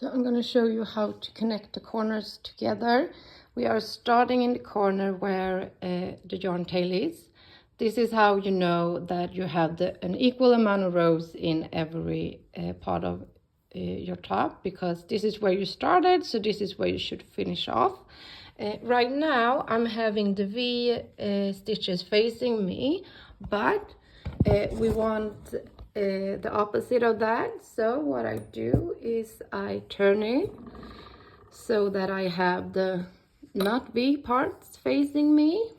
So I'm going to show you how to connect the corners together. We are starting in the corner where the yarn tail is. This is how you know that you have an equal amount of rows in every part of your top, because this is where you started, so this is where you should finish off. Right now I'm having the V stitches facing me, but we want the opposite of that. So what I do is I turn it so that I have the not V parts facing me.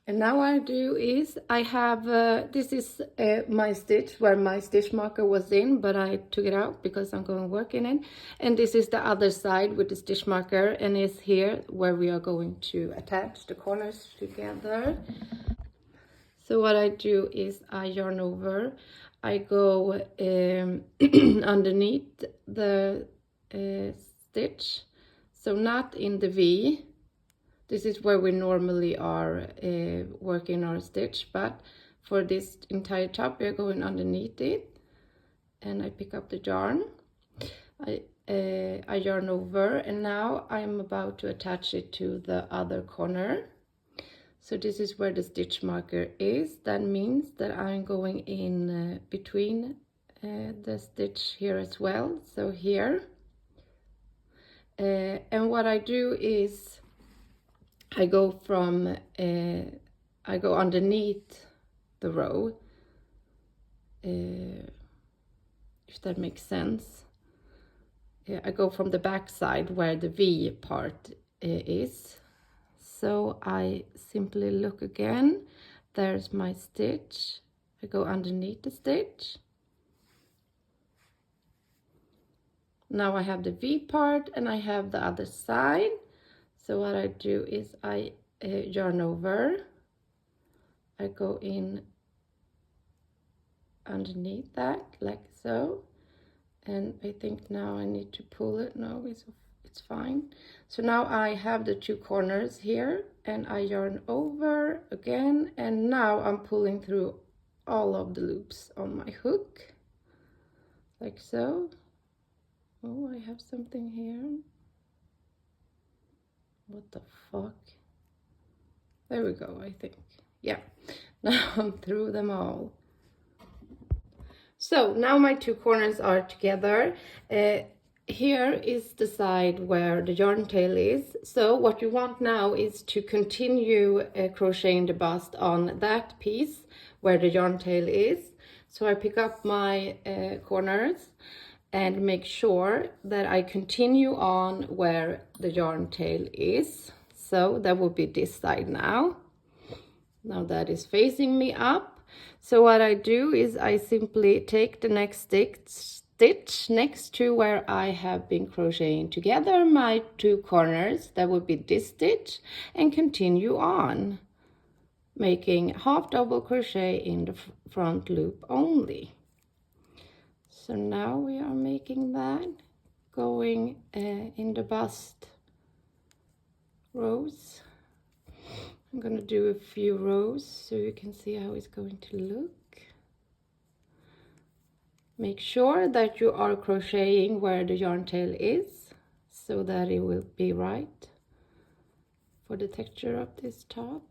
And now what I do is I have, this is my stitch where my stitch marker was in, but I took it out because I'm going to work in it. And this is the other side with the stitch marker, and it's here where we are going to attach the corners together. So what I do is I yarn over, I go underneath the stitch, so not in the V. This is where we normally are working our stitch, but for this entire top we are going underneath it, and I pick up the yarn. I yarn over, and now I'm about to attach it to the other corner. So this is where the stitch marker is. That means that I'm going in between the stitch here as well, so here. And what I do is I go from, I go underneath the row, if that makes sense. I go from the back side where the V part is. So I simply look again, there's my stitch, I go underneath the stitch. Now I have the V part and I have the other side. So what I do is I yarn over, I go in underneath that like so, and I think now I need to pull it. No, it's fine. So now I have the two corners here, and I yarn over again, and now I'm pulling through all of the loops on my hook like so. Oh, I have something here. What the fuck? There we go, I think. Yeah, now I'm through them all. So now my two corners are together. Here is the side where the yarn tail is. So what you want now is to continue crocheting the bust on that piece where the yarn tail is. So I pick up my corners and make sure that I continue on where the yarn tail is. So that would be this side now. Now that is facing me up. So what I do is I simply take the next stitch next to where I have been crocheting together my two corners, that would be this stitch, and continue on, making half double crochet in the front loop only. So now we are making that, going in the bust rows. I'm going to do a few rows so you can see how it's going to look. Make sure that you are crocheting where the yarn tail is so that it will be right for the texture of this top.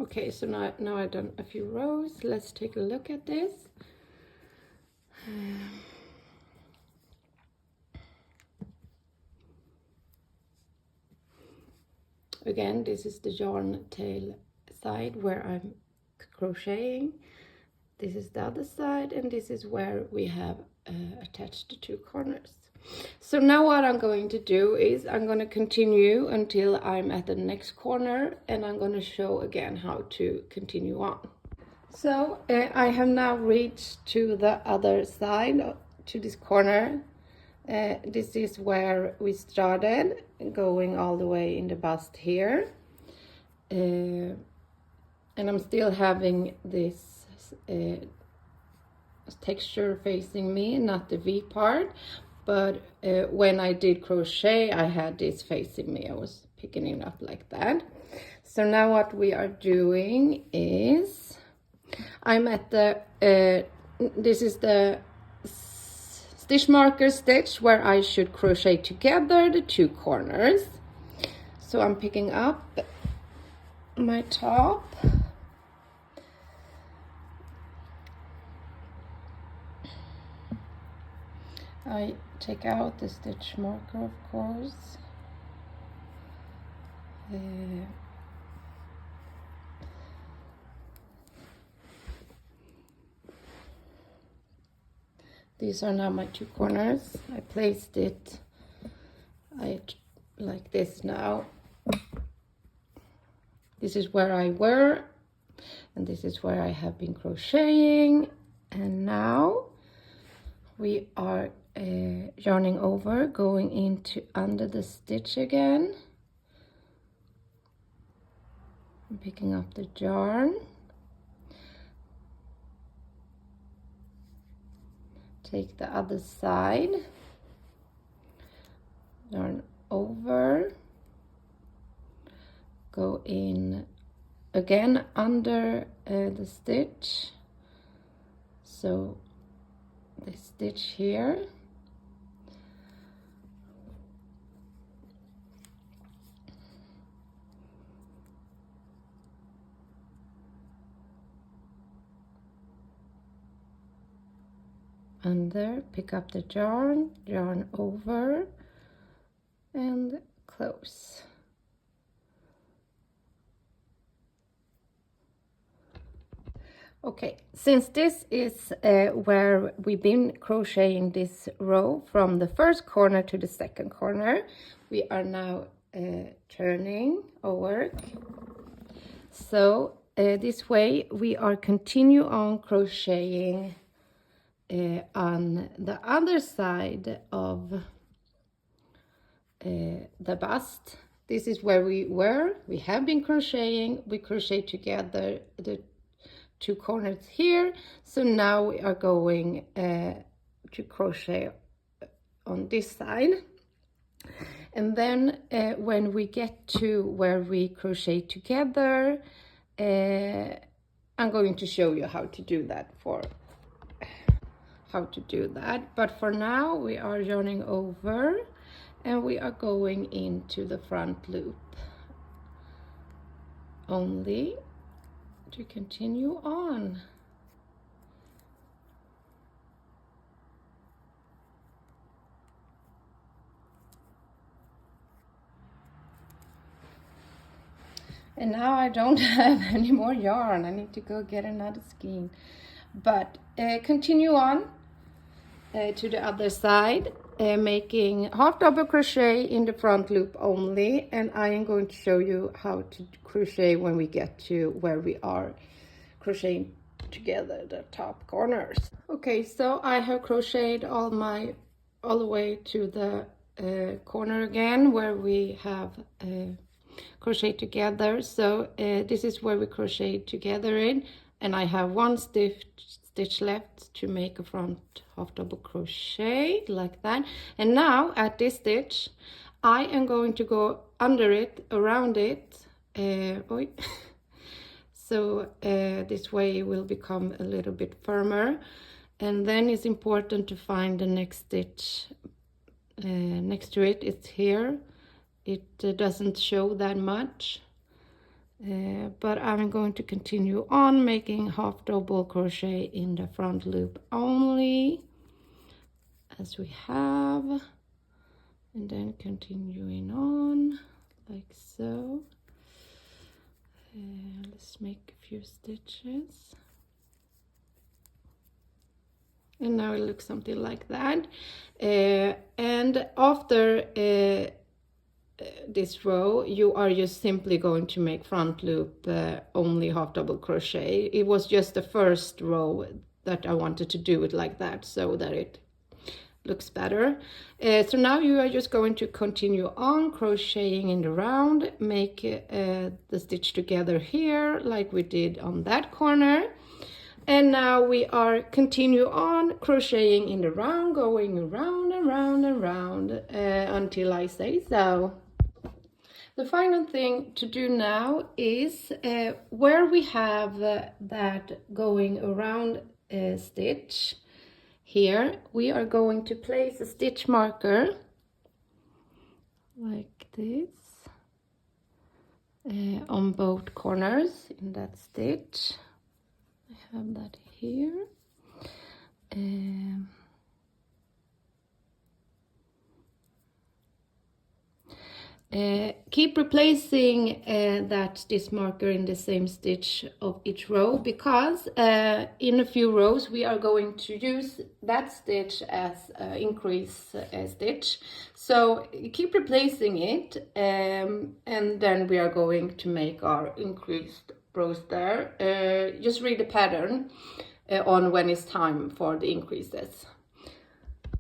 Okay, so now I've done a few rows. Let's take a look at this. Again, this is the yarn tail side where I'm crocheting. This is the other side, and this is where we have attached the two corners. So now what I'm going to do is I'm going to continue until I'm at the next corner, and I'm going to show again how to continue on. So I have now reached to the other side, to this corner. This is where we started, going all the way in the bust here. And I'm still having this texture facing me, not the V part, but when I did crochet I had this facing me. I was picking it up like that. So now what we are doing is, I'm at the this is the stitch marker stitch where I should crochet together the 2 corners. So I'm picking up my top, I take out the stitch marker, of course. These are now my 2 corners. I placed it like this now. This is where I were, and this is where I have been crocheting. And now we are yarning over, going into under the stitch again. I'm picking up the yarn. Take the other side, yarn over, go in again under the stitch, so the stitch here, under, pick up the yarn, yarn over, and close. Okay, since this is where we've been crocheting this row from the first corner to the second corner, we are now turning our work. So this way we are continue on crocheting on the other side of the bust. This is where we were. We have been crocheting. We crochet together the 2 corners here. So now we are going to crochet on this side. And then when we get to where we crochet together, I'm going to show you how to do that but for now we are yarning over and we are going into the front loop only to continue on. And now I don't have any more yarn. I need to go get another skein, but continue on to the other side, making half double crochet in the front loop only, and I am going to show you how to crochet when we get to where we are crocheting together the top corners. Okay, so I have crocheted all the way to the corner again where we have crochet together. So this is where we crochet together in, and I have 1 stitch left to make a front half double crochet like that. And now at this stitch I am going to go under it, around it, so this way it will become a little bit firmer. And then it's important to find the next stitch next to it. It's here. It doesn't show that much, but I'm going to continue on making half double crochet in the front loop only, as we have, and then continuing on like so. Let's make a few stitches, and now it looks something like that. And after this row you are just simply going to make front loop only half double crochet. It was just the first row that I wanted to do it like that so that it looks better. So now you are just going to continue on crocheting in the round, make the stitch together here like we did on that corner. And now we are continue on crocheting in the round, going around and round and round until I say so. The final thing to do now is where we have that going around stitch, here we are going to place a stitch marker like this on both corners in that stitch. I have that here. Keep replacing that stitch marker in the same stitch of each row, because in a few rows we are going to use that stitch as increase stitch. So keep replacing it, and then we are going to make our increased rows there. Just read the pattern on when it's time for the increases.